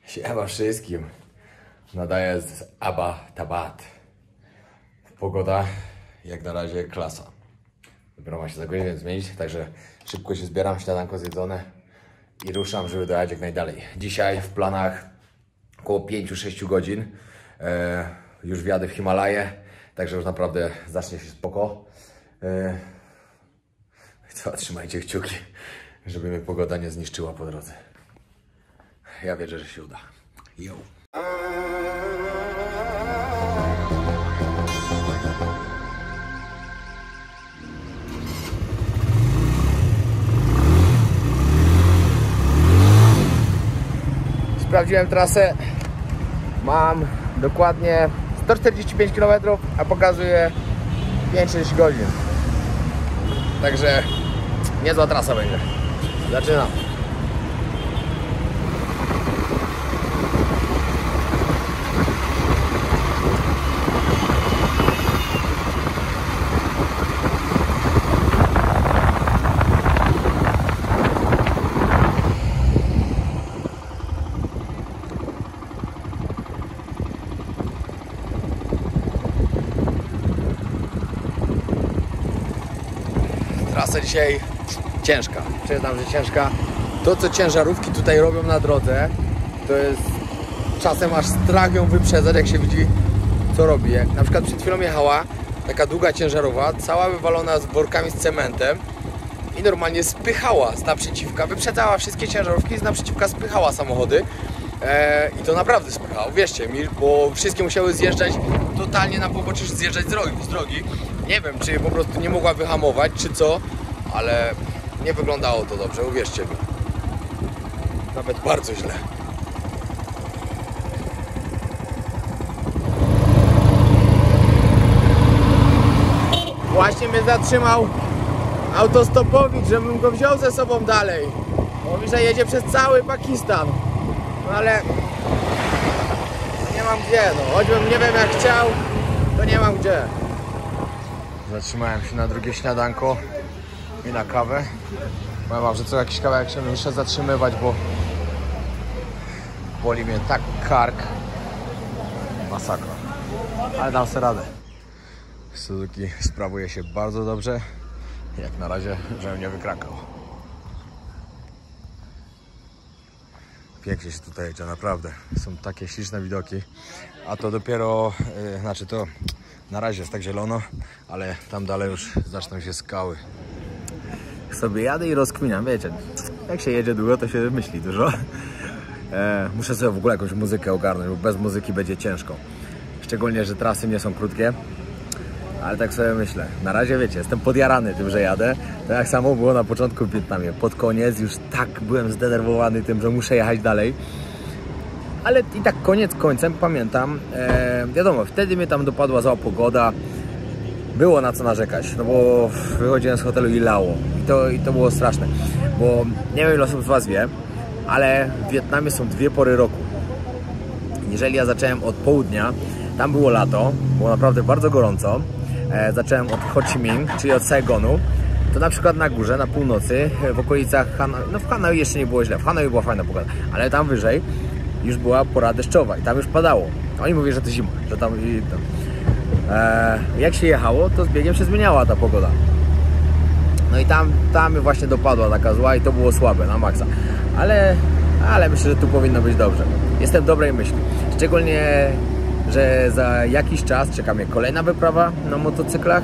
Siema wszystkim. Nadaję z Abbottabad. Pogoda jak na razie klasa. Dopiero ma się za godzinę zmienić, także szybko się zbieram, śniadanko zjedzone i ruszam, żeby dojechać jak najdalej. Dzisiaj w planach około 5-6 godzin. Już wjadę w Himalaje, także już naprawdę zacznie się spoko. Co, trzymajcie kciuki, żeby mnie pogoda nie zniszczyła po drodze. Ja wierzę, że się uda. Yo. Sprawdziłem trasę. Mam dokładnie 145 km, a pokazuje 5-6 godzin. Także niezła trasa będzie. Zaczynam. Trasa dzisiaj ciężka, przyznam, że ciężka. To, co ciężarówki tutaj robią na drodze, to jest czasem aż strach ją wyprzedzać, jak się widzi, co robi. Jak na przykład przed chwilą jechała taka długa ciężarówka, cała wywalona z workami z cementem i normalnie spychała z naprzeciwka, wyprzedzała wszystkie ciężarówki, z naprzeciwka spychała samochody. I to naprawdę spychało, wierzcie mi, bo wszystkie musiały zjeżdżać totalnie na pobocze, zjeżdżać z drogi. Nie wiem, czy po prostu nie mogła wyhamować, czy co, ale nie wyglądało to dobrze, uwierzcie mi. Nawet bardzo źle. Właśnie mnie zatrzymał autostopowicz, żebym go wziął ze sobą dalej. Mówi, że jedzie przez cały Pakistan. No ale nie mam gdzie, no. Choćbym nie wiem jak chciał, to nie mam gdzie. Zatrzymałem się na drugie śniadanko i na kawę. Powiem wam, że co jakiś kawałek się muszę zatrzymywać, bo boli mnie tak kark. Masakra. Ale dam sobie radę. Suzuki sprawuje się bardzo dobrze. Jak na razie, żebym nie wykrakał. Pięknie się tutaj jedzie, naprawdę. Są takie śliczne widoki. A to dopiero, znaczy to na razie jest tak zielono, ale tam dalej już zaczną się skały. Sobie jadę i rozkminiam, wiecie, jak się jedzie długo, to się myśli dużo. Muszę sobie w ogóle jakąś muzykę ogarnąć, bo bez muzyki będzie ciężko. Szczególnie, że trasy nie są krótkie. Ale tak sobie myślę, na razie wiecie, jestem podjarany tym, że jadę. To jak samo było na początku w Wietnamie. Pod koniec już tak byłem zdenerwowany tym, że muszę jechać dalej. Ale i tak koniec końcem pamiętam, wiadomo, wtedy mnie tam dopadła zła pogoda. Było na co narzekać, no bo wychodziłem z hotelu i lało. I to było straszne, bo nie wiem ile osób z was wie, ale w Wietnamie są dwie pory roku. Jeżeli ja zacząłem od południa, tam było lato, było naprawdę bardzo gorąco. Zacząłem od Ho Chi Minh, czyli od Saigonu. To na przykład na górze, na północy, w okolicach Hanoi, no w Hanoi jeszcze nie było źle, w Hanoi była fajna pogoda, ale tam wyżej już była pora deszczowa i tam już padało. Oni mówią, że to zima, że tam i tam. Jak się jechało, to z biegiem się zmieniała ta pogoda. No i tam właśnie dopadła taka zła i to było słabe na maksa. Ale myślę, że tu powinno być dobrze. Jestem dobrej myśli. Szczególnie, że za jakiś czas czeka mnie kolejna wyprawa na motocyklach.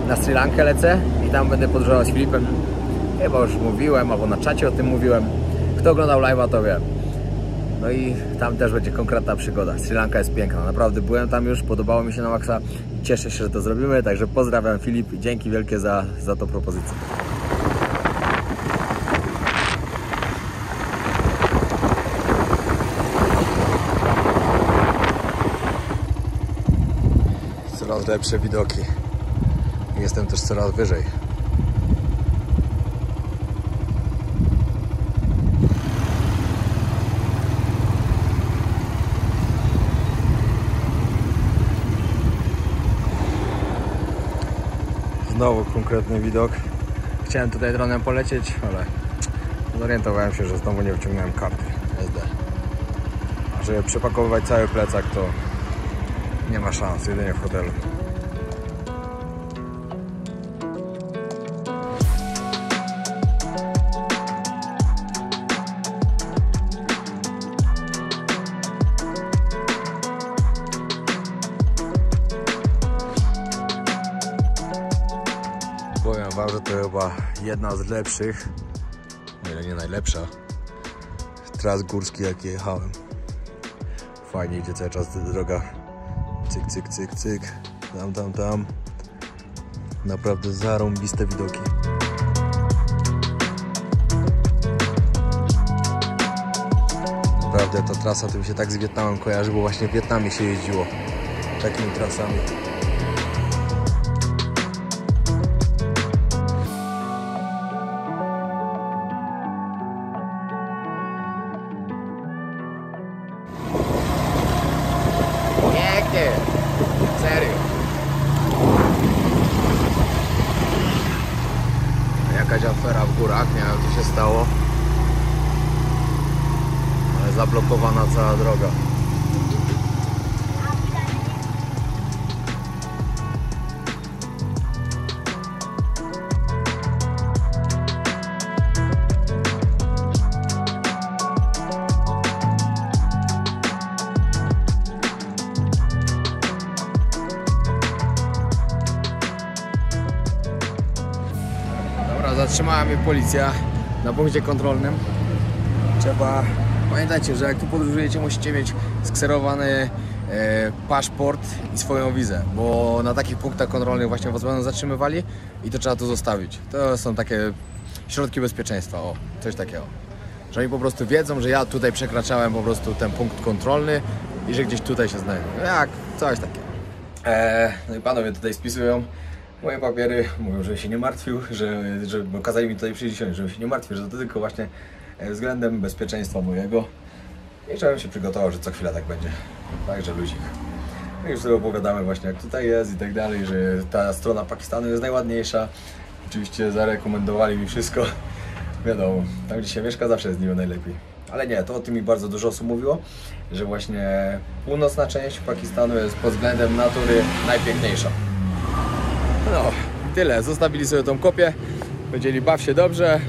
Na Sri Lankę lecę i tam będę podróżował z Filipem. Chyba już mówiłem, albo na czacie o tym mówiłem. Kto oglądał live'a, to wie. No i tam też będzie konkretna przygoda. Sri Lanka jest piękna, naprawdę byłem tam już, podobało mi się na maksa. Cieszę się, że to zrobimy, także pozdrawiam Filip i dzięki wielkie za tą propozycję. Coraz lepsze widoki. Jestem też coraz wyżej. Znowu konkretny widok. Chciałem tutaj dronem polecieć, ale zorientowałem się, że znowu nie wyciągnąłem karty SD. żeby przepakowywać cały plecak, to nie ma szans, jedynie w hotelu. Powiem wam, że to chyba jedna z lepszych, o ile nie najlepsza, tras górskich, jakie jechałem. Fajnie idzie cały czas ta droga. Cyk, cyk, cyk, cyk. Tam. Naprawdę zarąbiste widoki. Naprawdę ta trasa to mi się tak z Wietnamem kojarzy, bo właśnie w Wietnamie się jeździło takimi trasami. Pięknie! Serio! Jakaś afera w górach, nie wiem co się stało. Ale zablokowana cała droga. Zatrzymała mnie policja na punkcie kontrolnym. Pamiętajcie, że jak tu podróżujecie, musicie mieć skserowany paszport i swoją wizę, bo na takich punktach kontrolnych właśnie was będą zatrzymywali i to trzeba tu zostawić. To są takie środki bezpieczeństwa, o, coś takiego. Że oni po prostu wiedzą, że ja tutaj przekraczałem po prostu ten punkt kontrolny i że gdzieś tutaj się znajdę. Jak coś takiego. No i panowie tutaj spisują moje papiery, mówią, że się nie martwił, bo kazali mi tutaj przyjść, żebym się nie martwił, że to tylko właśnie względem bezpieczeństwa mojego i żebym się przygotował, że co chwila tak będzie. Także luzik. No i już sobie opowiadamy właśnie jak tutaj jest i tak dalej, że ta strona Pakistanu jest najładniejsza. Oczywiście zarekomendowali mi wszystko. Wiadomo, tam gdzie się mieszka zawsze jest niby najlepiej. Ale nie, to o tym mi bardzo dużo osób mówiło, że właśnie północna część Pakistanu jest pod względem natury najpiękniejsza. No, tyle. Zostawili sobie tą kopię. Powiedzieli, baw się dobrze.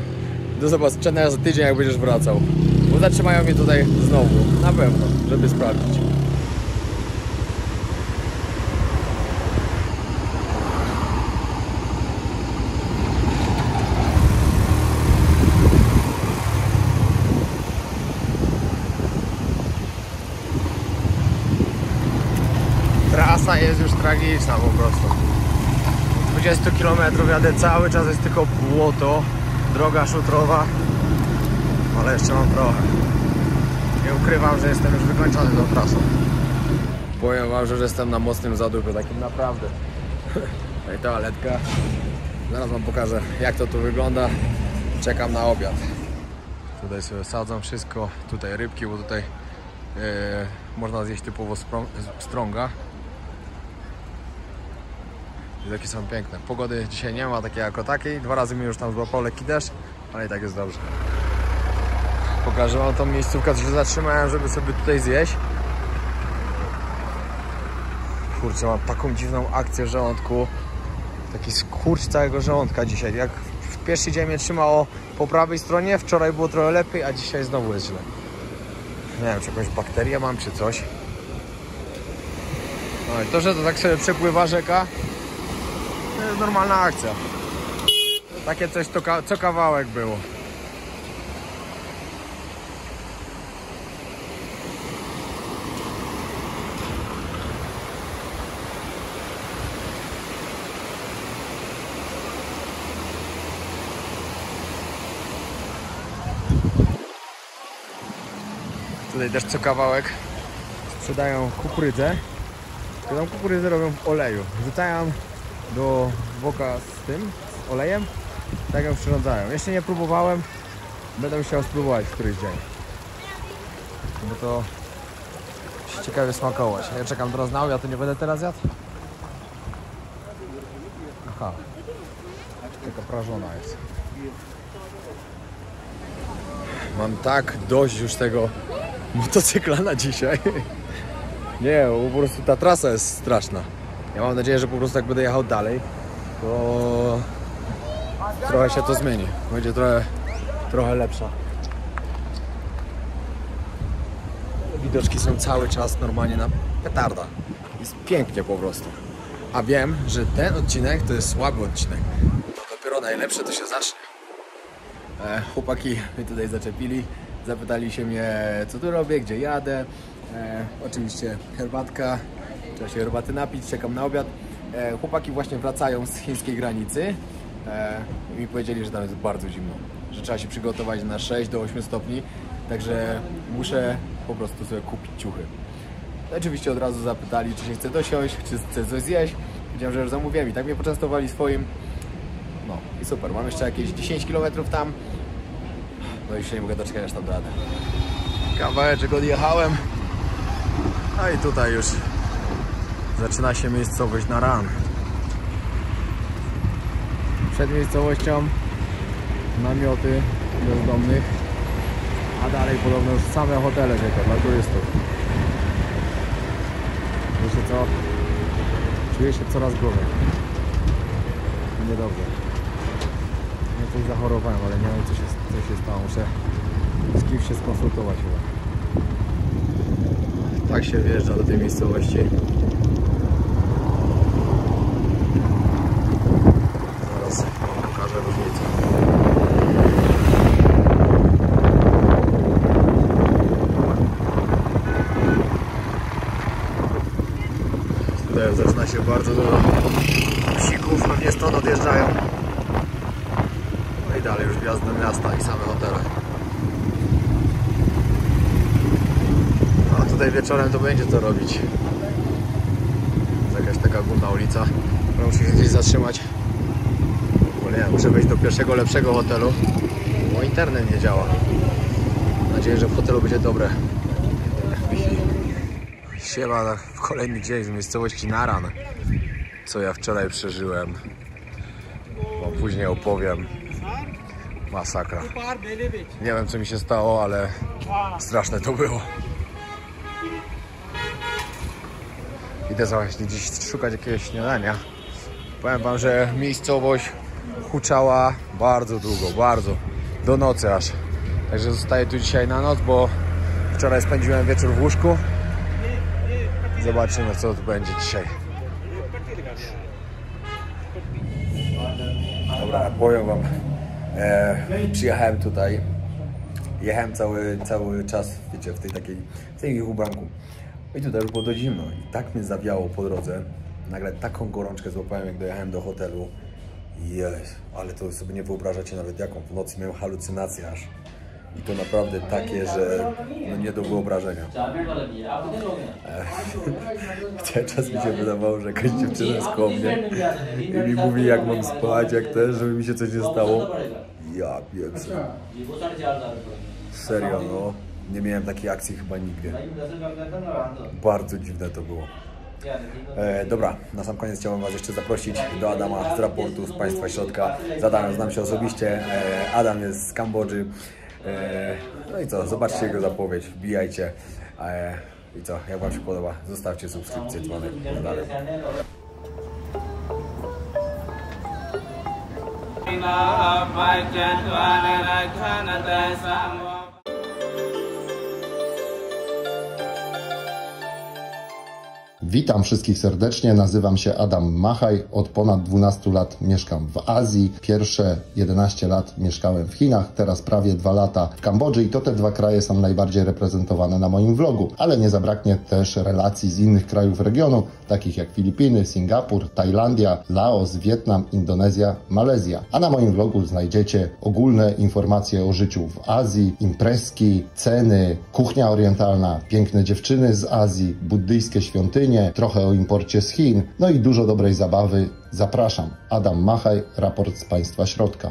Do zobaczenia za tydzień, jak będziesz wracał. Bo zatrzymają mnie tutaj znowu. Na pewno, żeby sprawdzić. Trasa jest już tragiczna po prostu. 20 km jadę, cały czas jest tylko błoto, droga szutrowa, ale jeszcze mam trochę. Nie ukrywam, że jestem już wykończony tą trasą. Powiem wam, że jestem na mocnym zadupie, takim naprawdę. No i toaletka. Zaraz wam pokażę, jak to tu wygląda. Czekam na obiad. Tutaj sobie sadzam wszystko, tutaj rybki, bo tutaj można zjeść typowo strąga. Widoki są piękne. Pogody dzisiaj nie ma takiej jako takiej. 2 razy mi już tam złapał lekki deszcz, ale i tak jest dobrze. Pokażę wam tą miejscówkę, co się zatrzymałem, żeby sobie tutaj zjeść. Kurczę, mam taką dziwną akcję w żołądku. Taki skurcz całego żołądka dzisiaj. Jak w pierwszy dzień mnie trzymało po prawej stronie, wczoraj było trochę lepiej, a dzisiaj znowu jest źle. Nie wiem, czy jakąś bakterię mam, czy coś. No i to, że to tak sobie przepływa rzeka, to jest normalna akcja. Takie coś to co kawałek było. Tutaj też co kawałek sprzedają kukurydzę. Tą kukurydzę robią w oleju. Wrzucają do woka z tym, z olejem. Tak ją przyrządzają. Jeszcze nie próbowałem. Będę musiał spróbować w któryś dzień. Bo to się ciekawie smakować. Ja czekam teraz na obiad, to nie będę teraz jadł. Aha. Taka prażona jest. Mam tak dość już tego motocykla na dzisiaj. Nie, bo po prostu ta trasa jest straszna. Ja mam nadzieję, że po prostu jak będę jechał dalej, to trochę się to zmieni. Będzie trochę lepsza. Widoczki są cały czas normalnie na petarda. Jest pięknie po prostu. A wiem, że ten odcinek to jest słaby odcinek. Dopiero najlepsze to się zacznie. Chłopaki mnie tutaj zaczepili. Zapytali się mnie, co tu robię, gdzie jadę. Oczywiście herbatka. Trzeba się herbaty napić, czekam na obiad. Chłopaki właśnie wracają z chińskiej granicy. I mi powiedzieli, że tam jest bardzo zimno. Że trzeba się przygotować na 6 do 8 stopni. Także muszę po prostu sobie kupić ciuchy. Oczywiście od razu zapytali, czy się chce dosiąść, czy chce coś zjeść. Powiedziałem, że już zamówiłem i tak mnie poczęstowali swoim. No i super, mam jeszcze jakieś 10 km tam. No i już się nie mogę doczekać, aż tam dojadę. Kawałeczek odjechałem. No i tutaj już zaczyna się miejscowość Naran. Przed miejscowością namioty bezdomnych, a dalej podobno już same hotele czeka dla turystów. Wiecie co? Czuję się coraz gorzej. Niedobrze. Ja coś zachorowałem, ale nie wiem co się stało. Muszę z kimś się skonsultować chyba. Tak się wjeżdża do tej miejscowości. Zaraz pokażę różnicę. Tutaj zaczyna się bardzo dużo psików, pewnie stąd odjeżdżają. No i dalej już wjazd do miasta i same hotele. A tutaj wieczorem to będzie co robić. Jest jakaś taka główna ulica, która musi się gdzieś zatrzymać. Bo nie wiem, muszę wejść do pierwszego lepszego hotelu, bo internet nie działa. Mam nadzieję, że w hotelu będzie dobre Wi-Fi. Siema w kolejny dzień z miejscowości Naran, co ja wczoraj przeżyłem. Wam później opowiem. Masakra. Nie wiem co mi się stało, ale straszne to było. Idę właśnie dziś szukać jakiegoś śniadania. Powiem wam, że miejscowość huczała bardzo długo, bardzo. Do nocy aż. Także zostaję tu dzisiaj na noc, bo wczoraj spędziłem wieczór w łóżku. Zobaczymy co tu będzie dzisiaj. Dobra, powiem wam. Przyjechałem tutaj. Jechałem cały czas, wiecie, w tej ubranku. I tutaj już było dość zimno i tak mnie zawiało po drodze. Nagle taką gorączkę złapałem, jak dojechałem do hotelu. Jezu, ale to sobie nie wyobrażacie nawet jaką. W nocy miałem halucynacje aż. I to naprawdę takie, że no nie do wyobrażenia. Cały czas mi się wydawało, że jakaś dziewczyna jest koło mnie i mi mówi jak mam spać, jak też, żeby mi się coś nie stało. Ja pieprzę. Serio, no. Nie miałem takiej akcji chyba nigdy. Bardzo dziwne to było. Dobra, na sam koniec chciałbym was jeszcze zaprosić do Adama z raportu z państwa środka. Z Adamem znam się osobiście. Adam jest z Kambodży. No i co, zobaczcie jego zapowiedź, wbijajcie. I co, jak wam się podoba, zostawcie subskrypcję, dzwonek, dalej. Witam wszystkich serdecznie, nazywam się Adam Machaj, od ponad 12 lat mieszkam w Azji, pierwsze 11 lat mieszkałem w Chinach, teraz prawie 2 lata w Kambodży i to te dwa kraje są najbardziej reprezentowane na moim vlogu, ale nie zabraknie też relacji z innych krajów regionu, takich jak Filipiny, Singapur, Tajlandia, Laos, Wietnam, Indonezja, Malezja. A na moim vlogu znajdziecie ogólne informacje o życiu w Azji, imprezki, ceny, kuchnia orientalna, piękne dziewczyny z Azji, buddyjskie świątynie, trochę o imporcie z Chin, no i dużo dobrej zabawy. Zapraszam. Adam Machaj, raport z państwa środka.